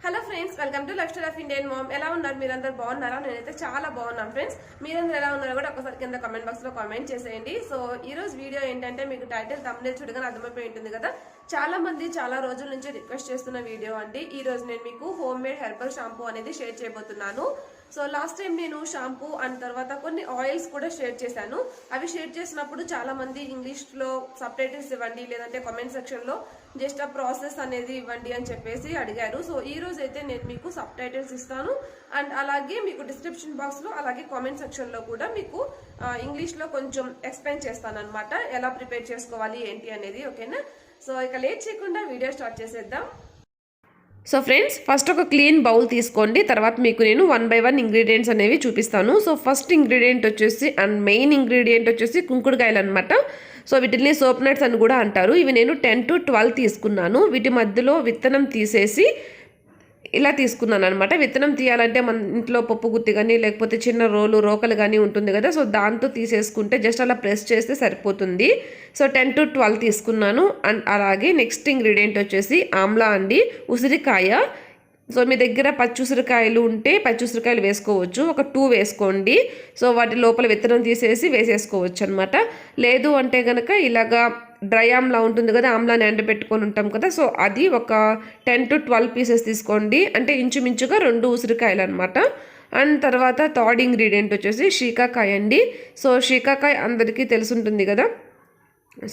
Hello friends, welcome to life style of Indian ma'am. ఎలా ఉన్నారు? మీరందరూ బాగున్నారా? నేనైతే చాలా బాగున్నాను ఫ్రెండ్స్. మీరందరూ ఎలా ఉన్నారో కూడా ఒకసారి కింద కామెంట్ బాక్స్ లో కామెంట్ చేసేయండి. సో ఈ రోజు వీడియో ఏంటంటే, మీకు టైటిల్ థంబ్నెయిల్ చూడగానే అర్థమైపోయి ఉంటుంది కదా, చాలా మంది చాలా రోజుల నుంచి రిక్వెస్ట్ చేస్తున్న వీడియో అండి. ఈ రోజు నేను మీకు హోమ్ మేడ్ హెర్బల్ షాంపూ అనేది షేర్ చేయబోతున్నాను. సో లాస్ట్ టైం నేను షాంపూ అండ్ తర్వాత కొన్ని ఆయిల్స్ కూడా షేర్ చేశాను. అవి షేర్ చేసినప్పుడు చాలా మంది ఇంగ్లీష్ లో సబ్ టైటిల్స్ ఇవ్వండి, లేదంటే కామెంట్ సెక్షన్ లో జస్ట్ ఆ ప్రాసెస్ అనేది ఇవ్వండి అని చెప్పేసి అడిగారు. సో ఈ రోజు అయితే నేను మీకు సబ్ టైటిల్స్ ఇస్తాను అండ్ అలాగే మీకు డిస్క్రిప్షన్ బాక్స్ లో అలాగే కామెంట్ సెక్షన్ లో కూడా మీకు ఇంగ్లీష్ లో కొంచెం ఎక్స్ప్లెయిన్ చేస్తాను అనమాట, ఎలా ప్రిపేర్ చేసుకోవాలి ఏంటి అనేది. ఓకేనా? సో ఇక లేట్ చేయకుండా వీడియో స్టార్ట్ చేసేద్దాం. సో ఫ్రెండ్స్, ఫస్ట్ ఒక క్లీన్ బౌల్ తీసుకోండి. తర్వాత మీకు నేను 1 by 1 ఇంగ్రీడియంట్స్ అనేవి చూపిస్తాను. సో ఫస్ట్ ఇంగ్రీడియంట్ వచ్చేసి అండ్ మెయిన్ ఇంగ్రీడియంట్ వచ్చేసి కుంకుడుకాయలు అనమాట. సో వీటిని సోప్ నట్స్ అని కూడా అంటారు. ఇవి నేను 10 to 12 తీసుకున్నాను. వీటి మధ్యలో విత్తనం తీసేసి ఇలా తీసుకున్నాను అనమాట. విత్తనం తీయాలంటే మన ఇంట్లో పప్పు గుత్తి కానీ లేకపోతే చిన్న రోకలు కానీ ఉంటుంది కదా, సో దాంతో తీసేసుకుంటే జస్ట్ అలా ప్రెస్ చేస్తే సరిపోతుంది. సో 10 to 12 తీసుకున్నాను. అండ్ అలాగే నెక్స్ట్ ఇంగ్రీడియంట్ వచ్చేసి ఆమ్లా అండి, ఉసిరికాయ. సో మీ దగ్గర పచ్చుసిరికాయలు ఉంటే పచ్చుసిరికాయలు వేసుకోవచ్చు, ఒక 2 వేసుకోండి. సో వాటి లోపల విత్తనం తీసేసి వేసేసుకోవచ్చు అనమాట. లేదు అంటే కనుక ఇలాగా డ్రై ఆమ్లా ఉంటుంది కదా, ఆమ్లాని ఎండబెట్టుకొని ఉంటాం కదా, సో అది ఒక 10 to 12 పీసెస్ తీసుకోండి. అంటే ఇంచుమించుగా 2 ఉసిరికాయలు అనమాట. అండ్ తర్వాత థర్డ్ ఇంగ్రీడియంట్ వచ్చేసి షీకాకాయ అండి. సో షీకాకాయ అందరికీ తెలుసుంటుంది కదా,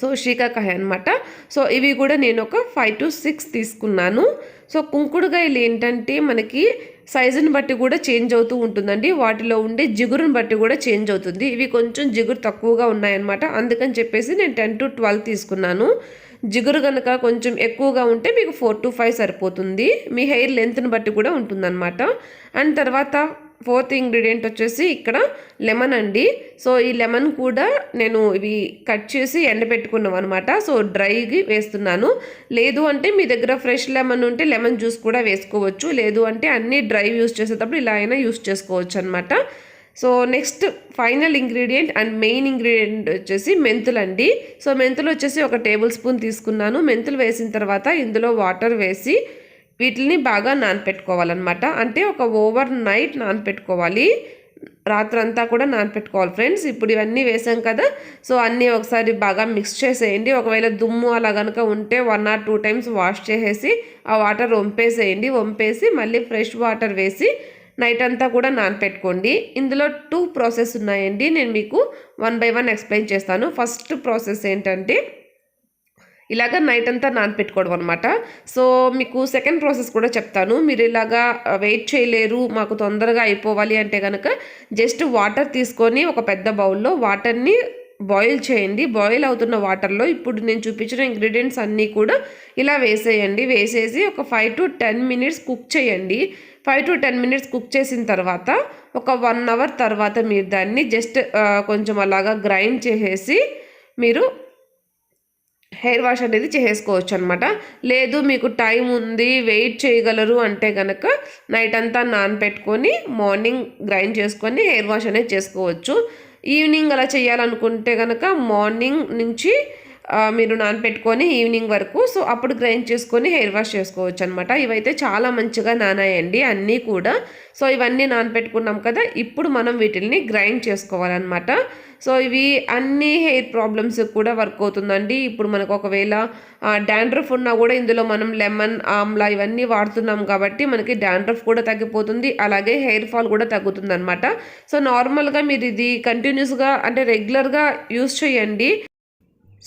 సో షీకాకాయ అనమాట. సో ఇవి కూడా నేను ఒక 5 to 6 తీసుకున్నాను. సో కుంకుడుకాయలు ఏంటంటే మనకి సైజుని బట్టి కూడా చేంజ్ అవుతూ ఉంటుందండి, వాటిలో ఉండే జిగురుని బట్టి కూడా చేంజ్ అవుతుంది. ఇవి కొంచెం జిగురు తక్కువగా ఉన్నాయన్నమాట, అందుకని చెప్పేసి నేను 10 to 12 తీసుకున్నాను. జిగురు కనుక కొంచెం ఎక్కువగా ఉంటే మీకు 4 to 5 సరిపోతుంది. మీ హెయిర్ లెంత్ని బట్టి కూడా ఉంటుందన్నమాట. అండ్ తర్వాత ఫోర్త్ ఇంగ్రీడియంట్ వచ్చేసి ఇక్కడ లెమన్ అండి. సో ఈ లెమన్ కూడా నేను ఇవి కట్ చేసి ఎండబెట్టుకున్నాం అనమాట. సో డ్రైకి వేస్తున్నాను. లేదు అంటే మీ దగ్గర ఫ్రెష్ లెమన్ ఉంటే లెమన్ జ్యూస్ కూడా వేసుకోవచ్చు. లేదు అంటే అన్నీ డ్రై యూస్ చేసేటప్పుడు ఇలా అయినా యూస్ చేసుకోవచ్చు అనమాట. So next final ingredient and main ingredient వచ్చేసి మెంతులు అండి. సో మెంతులు వచ్చేసి ఒక టేబుల్ స్పూన్ తీసుకున్నాను. మెంతులు వేసిన తర్వాత ఇందులో వాటర్ వేసి వీటిని బాగా నానపెట్టుకోవాలన్నమాట. అంటే ఒక ఓవర్ నైట్ నానపెట్టుకోవాలి, రాత్రంతా కూడా నానపెట్టుకోవాలి ఫ్రెండ్స్. ఇప్పుడు ఇవన్నీ వేసాం కదా, సో అన్నీ ఒకసారి బాగా మిక్స్ చేసేయండి. ఒకవేళ దుమ్ము అలా కనుక ఉంటే 1 or 2 times వాష్ చేసేసి ఆ వాటర్ వంపేసేయండి. వంపేసి మళ్ళీ ఫ్రెష్ వాటర్ వేసి నైట్ అంతా కూడా నానపెట్టుకోండి. ఇందులో 2 ప్రాసెస్ ఉన్నాయండి, నేను మీకు 1 by 1 ఎక్స్ప్లెయిన్ చేస్తాను. ఫస్ట్ ప్రాసెస్ ఏంటంటే ఇలాగ నైట్ అంతా నానపెట్టుకోవడం అనమాట. సో మీకు సెకండ్ ప్రాసెస్ కూడా చెప్తాను. మీరు ఇలాగా వెయిట్ చేయలేరు, మాకు తొందరగా అయిపోవాలి అంటే కనుక జస్ట్ వాటర్ తీసుకొని ఒక పెద్ద బౌల్లో వాటర్ని బాయిల్ చేయండి. బాయిల్ అవుతున్న వాటర్లో ఇప్పుడు నేను చూపించిన ఇంగ్రీడియంట్స్ అన్నీ కూడా ఇలా వేసేయండి. వేసేసి ఒక 5 to 10 minutes కుక్ చేయండి. 5 to 10 minutes కుక్ చేసిన తర్వాత ఒక 1 hour తర్వాత మీరు దాన్ని జస్ట్ కొంచెం అలాగా గ్రైండ్ చేసేసి మీరు హెయిర్ వాష్ అనేది చేసేసుకోవచ్చు అనమాట. లేదు మీకు టైం ఉంది, వెయిట్ చేయగలరు అంటే కనుక నైట్ అంతా నానపెట్టుకొని మార్నింగ్ గ్రైండ్ చేసుకొని హెయిర్ వాష్ అనేది చేసుకోవచ్చు. ఈవినింగ్ అలా చేయాలనుకుంటే కనుక మార్నింగ్ నుంచి మీరు నానపెట్టుకొని ఈవినింగ్ వరకు, సో అప్పుడు గ్రైండ్ చేసుకొని హెయిర్ వాష్ చేసుకోవచ్చు అనమాట. ఇవైతే చాలా మంచిగా నానాయండి అన్నీ కూడా. సో ఇవన్నీ నానపెట్టుకున్నాం కదా, ఇప్పుడు మనం వీటిని గ్రైండ్ చేసుకోవాలన్నమాట. సో ఇవి అన్ని హెయిర్ ప్రాబ్లమ్స్ కూడా వర్క్ అవుతుందండి. ఇప్పుడు మనకు ఒకవేళ డాండ్రఫ్ ఉన్నా కూడా ఇందులో మనం లెమన్, ఆమ్లా ఇవన్నీ వాడుతున్నాం కాబట్టి మనకి డాండ్రఫ్ కూడా తగ్గిపోతుంది, అలాగే హెయిర్ ఫాల్ కూడా తగ్గుతుంది అనమాట. సో నార్మల్గా మీరు ఇది కంటిన్యూస్గా అంటే రెగ్యులర్గా యూస్ చేయండి.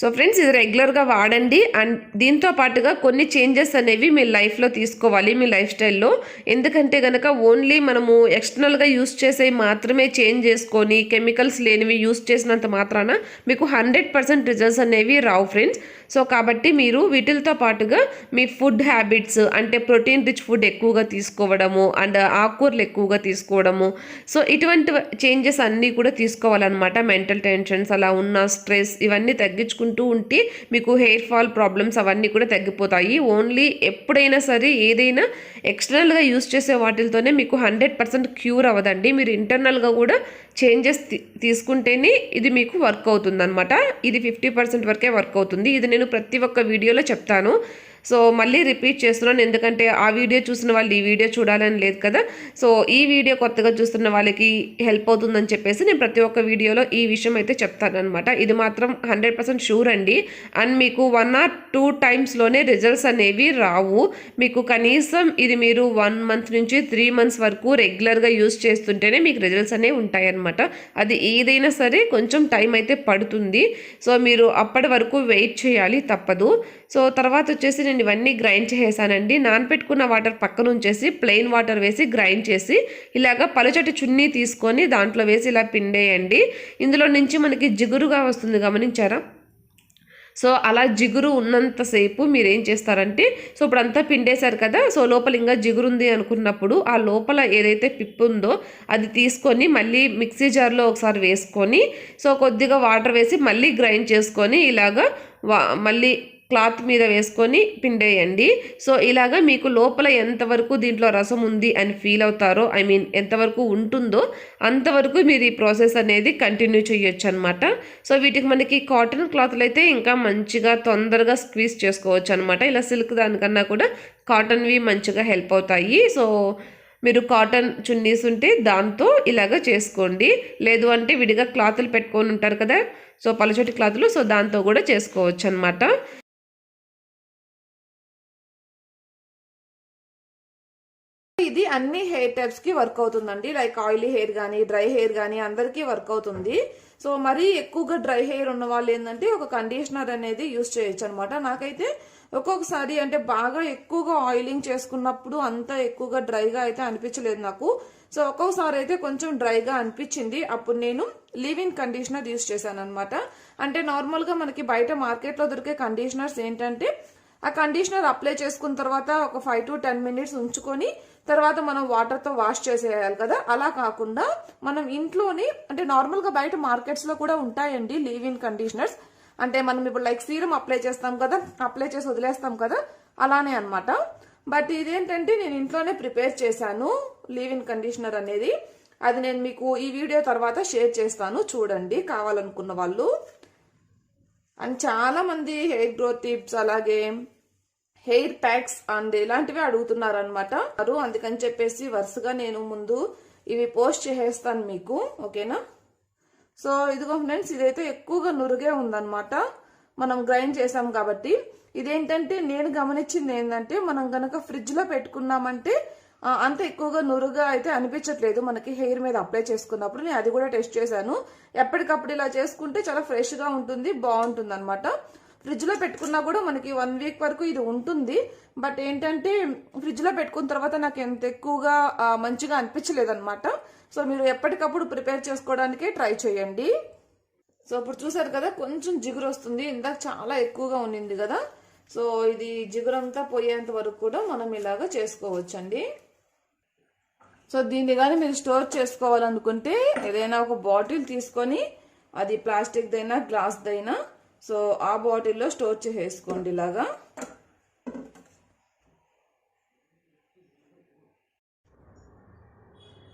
సో ఫ్రెండ్స్, ఇది రెగ్యులర్గా వాడండి. అండ్ దీంతో పాటుగా కొన్ని చేంజెస్ అనేవి మీ లైఫ్లో తీసుకోవాలి, మీ లైఫ్ స్టైల్లో. ఎందుకంటే కనుక ఓన్లీ మనము ఎక్స్టర్నల్గా యూస్ చేసేవి మాత్రమే చేంజ్ చేసుకొని కెమికల్స్ లేనివి యూస్ చేసినంత మాత్రాన మీకు 100% రిజల్ట్స్ అనేవి రావు ఫ్రెండ్స్. సో కాబట్టి మీరు వీటితో పాటుగా మీ ఫుడ్ హ్యాబిట్స్ అంటే ప్రోటీన్ రిచ్ ఫుడ్ ఎక్కువగా తీసుకోవడము అండ్ ఆకుకూరలు ఎక్కువగా తీసుకోవడము, సో ఇటువంటి చేంజెస్ అన్నీ కూడా తీసుకోవాలన్నమాట. మెంటల్ టెన్షన్స్ అలా ఉన్న స్ట్రెస్ ఇవన్నీ తగ్గించుకుంటూ ఉంటే మీకు హెయిర్ ఫాల్ ప్రాబ్లమ్స్ అవన్నీ కూడా తగ్గిపోతాయి. ఓన్లీ ఎప్పుడైనా సరే ఏదైనా ఎక్స్టర్నల్గా యూస్ చేసే వాటితోనే మీకు 100% క్యూర్ అవ్వదండి. మీరు ఇంటర్నల్గా కూడా చేంజెస్ తీసుకుంటేనే ఇది మీకు వర్క్ అవుతుంది అనమాట. ఇది 50% వరకే వర్క్ అవుతుంది. ఇది నేను ప్రతి ఒక్క వీడియోలో చెప్తాను. సో మళ్ళీ రిపీట్ చేస్తున్నాను, ఎందుకంటే ఆ వీడియో చూసిన వాళ్ళు ఈ వీడియో చూడాలని లేదు కదా. సో ఈ వీడియో కొత్తగా చూస్తున్న వాళ్ళకి హెల్ప్ అవుతుందని చెప్పేసి నేను ప్రతి ఒక్క వీడియోలో ఈ విషయం అయితే చెప్తాను అనమాట. ఇది మాత్రం 100% షూర్ అండి. అండ్ మీకు 1 or 2 టైమ్స్లోనే రిజల్ట్స్ అనేవి రావు. మీకు కనీసం ఇది మీరు 1 month నుంచి 3 months వరకు రెగ్యులర్గా యూస్ చేస్తుంటేనే మీకు రిజల్ట్స్ అనేవి ఉంటాయన్నమాట. అది ఏదైనా సరే కొంచెం టైం అయితే పడుతుంది. సో మీరు అప్పటి వరకు వెయిట్ చేయాలి, తప్పదు. సో తర్వాత వచ్చేసి నేను ఇవన్నీ గ్రైండ్ చేసేసానండి. నానపెట్టుకున్న వాటర్ పక్కన ఉంచేసి ప్లెయిన్ వాటర్ వేసి గ్రైండ్ చేసి ఇలాగ పలుచటి చున్నీ తీసుకొని దాంట్లో వేసి ఇలా పిండేయండి. ఇందులో నుంచి మనకి జిగురుగా వస్తుంది, గమనించారా? సో అలా జిగురు ఉన్నంతసేపు మీరు ఏం చేస్తారంటే, సో ఇప్పుడు అంతా పిండేశారు కదా, సో లోపల ఇంకా జిగురుంది అనుకున్నప్పుడు ఆ లోపల ఏదైతే పిప్పు ఉందో అది తీసుకొని మళ్ళీ మిక్సీ జార్లో ఒకసారి వేసుకొని సో కొద్దిగా వాటర్ వేసి మళ్ళీ గ్రైండ్ చేసుకొని ఇలాగా మళ్ళీ క్లాత్ మీద వేసుకొని పిండేయండి. సో ఇలాగా మీకు లోపల ఎంతవరకు దీంట్లో రసం ఉంది అని ఫీల్ అవుతారో, ఐ మీన్ ఎంతవరకు ఉంటుందో అంతవరకు మీరు ఈ ప్రాసెస్ అనేది కంటిన్యూ చేయొచ్చు అనమాట. సో వీటికి మనకి కాటన్ క్లాత్లు అయితే ఇంకా మంచిగా తొందరగా స్క్వీజ్ చేసుకోవచ్చు అనమాట. ఇలా సిల్క్ దానికన్నా కూడా కాటన్వి మంచిగా హెల్ప్ అవుతాయి. సో మీరు కాటన్ చున్నీస్ ఉంటే దాంతో ఇలాగ చేసుకోండి, లేదు అంటే విడిగా క్లాతులు పెట్టుకొని ఉంటారు కదా, సో పలుచటి క్లాతులు, సో దాంతో కూడా చేసుకోవచ్చు అనమాట. ఇది అన్ని హెయిర్ టైప్స్ కి వర్క్ అవుతుందండి. లైక్ ఆయిలీ హెయిర్ కానీ డ్రై హెయిర్ కానీ అందరికీ వర్క్ అవుతుంది. సో మరీ ఎక్కువగా డ్రై హెయిర్ ఉన్న వాళ్ళు ఏంటంటే ఒక కండిషనర్ అనేది యూజ్ చేయొచ్చు అనమాట. నాకైతే ఒక్కొక్కసారి అంటే బాగా ఎక్కువగా ఆయిలింగ్ చేసుకున్నప్పుడు అంత ఎక్కువగా డ్రైగా అయితే అనిపించలేదు నాకు. సో ఒక్కొక్కసారి అయితే కొంచెం డ్రైగా అనిపించింది, అప్పుడు నేను లీవ్-ఇన్ కండిషనర్ యూజ్ చేశాను అనమాట. అంటే నార్మల్ గా మనకి బయట మార్కెట్ లో దొరికే కండిషనర్స్ ఏంటంటే ఆ కండిషనర్ అప్లై చేసుకున్న తర్వాత ఒక 5 to 10 minutes ఉంచుకొని తర్వాత మనం వాటర్తో వాష్ చేసేయాలి కదా. అలా కాకుండా మనం ఇంట్లోనే అంటే నార్మల్గా బయట మార్కెట్స్లో కూడా ఉంటాయండి లీవ్-ఇన్ కండిషనర్స్. అంటే మనం ఇప్పుడు లైక్ సీరం అప్లై చేస్తాం కదా, అప్లై చేసి వదిలేస్తాం కదా, అలానే అనమాట. బట్ ఇదేంటంటే నేను ఇంట్లోనే ప్రిపేర్ చేశాను లీవ్-ఇన్ కండిషనర్ అనేది. అది నేను మీకు ఈ వీడియో తర్వాత షేర్ చేస్తాను, చూడండి కావాలనుకున్న వాళ్ళు. అండ్ చాలా మంది హెయిర్ గ్రోత్ టిప్స్ అలాగే హెయిర్ ప్యాక్స్ అండ్ ఇలాంటివి అడుగుతున్నారు అనమాట. అందుకని చెప్పేసి వరుసగా నేను ముందు ఇవి పోస్ట్ చేసేస్తాను మీకు, ఓకేనా. సో ఇదిగో ఫ్రెండ్స్, ఇదైతే ఎక్కువగా నురుగే ఉందన్నమాట, మనం గ్రైండ్ చేసాం కాబట్టి. ఇదేంటంటే నేను గమనించింది ఏంటంటే మనం గనక ఫ్రిడ్జ్ లో పెట్టుకున్నామంటే అంత ఎక్కువగా నురుగా అయితే అనిపించట్లేదు మనకి హెయిర్ మీద అప్లై చేసుకున్నప్పుడు. నేను అది కూడా టెస్ట్ చేశాను. ఎప్పటికప్పుడు ఇలా చేసుకుంటే చాలా ఫ్రెష్ గా ఉంటుంది, బాగుంటుంది అనమాట. ఫ్రిడ్జ్ లో పెట్టుకున్నా కూడా మనకి 1 week వరకు ఇది ఉంటుంది. బట్ ఏంటంటే ఫ్రిడ్జ్ లో పెట్టుకున్న తర్వాత నాకు ఎంత ఎక్కువగా మంచిగా అనిపించలేదు అనమాట. సో మీరు ఎప్పటికప్పుడు ప్రిపేర్ చేసుకోవడానికే ట్రై చేయండి. సో ఇప్పుడు చూసారు కదా కొంచెం జిగురు వస్తుంది, ఇందాక చాలా ఎక్కువగా ఉన్నింది కదా. సో ఇది జిగురంతా పోయేంత వరకు కూడా మనం ఇలాగా చేసుకోవచ్చండి. సో దీన్ని కానీ మీరు స్టోర్ చేసుకోవాలనుకుంటే ఏదైనా ఒక బాటిల్ తీసుకొని, అది ప్లాస్టిక్ దైనా గ్లాస్ దైనా, సో ఆ బాటిల్లో స్టోర్ చేసేసుకోండి ఇలాగా.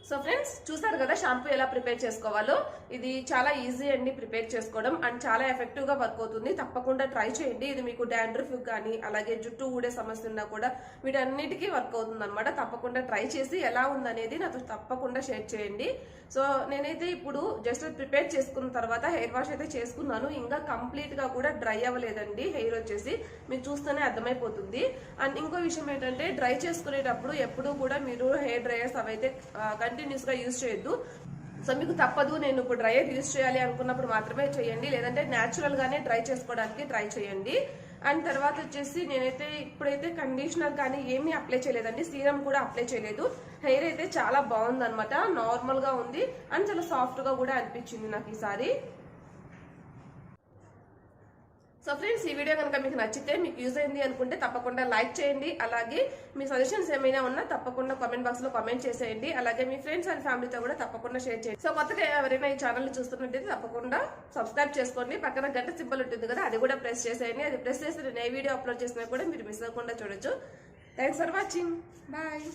సో ఫ్రెండ్స్ చూసారు కదా షాంపూ ఎలా ప్రిపేర్ చేసుకోవాలో. ఇది చాలా ఈజీ అండి ప్రిపేర్ చేసుకోవడం, అండ్ చాలా ఎఫెక్టివ్ గా వర్క్ అవుతుంది. తప్పకుండా ట్రై చేయండి. ఇది మీకు డాండ్రఫ్ కానీ అలాగే జుట్టు ఊడే సమస్య ఉన్నా కూడా వీటన్నిటికీ వర్క్ అవుతుంది అనమాట. తప్పకుండా ట్రై చేసి ఎలా ఉందనేది నాతో తప్పకుండా షేర్ చేయండి. సో నేనైతే ఇప్పుడు జస్ట్ ప్రిపేర్ చేసుకున్న తర్వాత హెయిర్ వాష్ అయితే చేసుకున్నాను. ఇంకా కంప్లీట్ గా కూడా డ్రై అవ్వలేదండి హెయిర్ వచ్చేసి, మీకు చూస్తేనే అర్థమైపోతుంది. అండ్ ఇంకో విషయం ఏంటంటే డ్రై చేసుకునేటప్పుడు ఎప్పుడు కూడా మీరు హెయిర్ డ్రైయర్స్ అవైతే కంటిన్యూస్ గా యూజ్ చేయొద్దు. సో మీకు తప్పదు, నేను ఇప్పుడు డ్రైయర్ యూజ్ చేయాలి అనుకున్నప్పుడు మాత్రమే చేయండి, లేదంటే న్యాచురల్ గానే డ్రై చేసుకోవడానికి ట్రై చేయండి. అండ్ తర్వాత వచ్చేసి నేనైతే ఇప్పుడైతే కండిషనర్ కానీ ఏమీ అప్లై చేయలేదండి, సీరం కూడా అప్లై చేయలేదు. హెయిర్ అయితే చాలా బాగుంది అనమాట, నార్మల్ గా ఉంది అండ్ చాలా సాఫ్ట్ గా కూడా అనిపించింది నాకు ఈసారి. సో ఫ్రెండ్స్, ఈ వీడియో కనుక మీకు నచ్చితే, మీకు యూజ్ అయింది అనుకుంటే తప్పకుండా లైక్ చేయండి. అలాగే మీ సజెషన్స్ ఏమైనా ఉన్నా తప్పకుండా కామెంట్ బాక్స్ లో కామెంట్ చేసేయండి. అలాగే మీ ఫ్రెండ్స్ అండ్ ఫ్యామిలీతో కూడా తప్పకుండా షేర్ చేయండి. సో కొత్తగా ఎవరైనా ఈ ఛానల్ చూస్తున్నట్టయితే తప్పకుండా సబ్స్క్రైబ్ చేసుకోండి. పక్కన గంట సింబల్ ఉంటుంది కదా, అది కూడా ప్రెస్ చేసేయండి. అది ప్రెస్ చేస్తే నేను ఏ వీడియో అప్లోడ్ చేసినా కూడా మీరు మిస్ అవ్వకుండా చూడొచ్చు. Thanks for watching. బాయ్.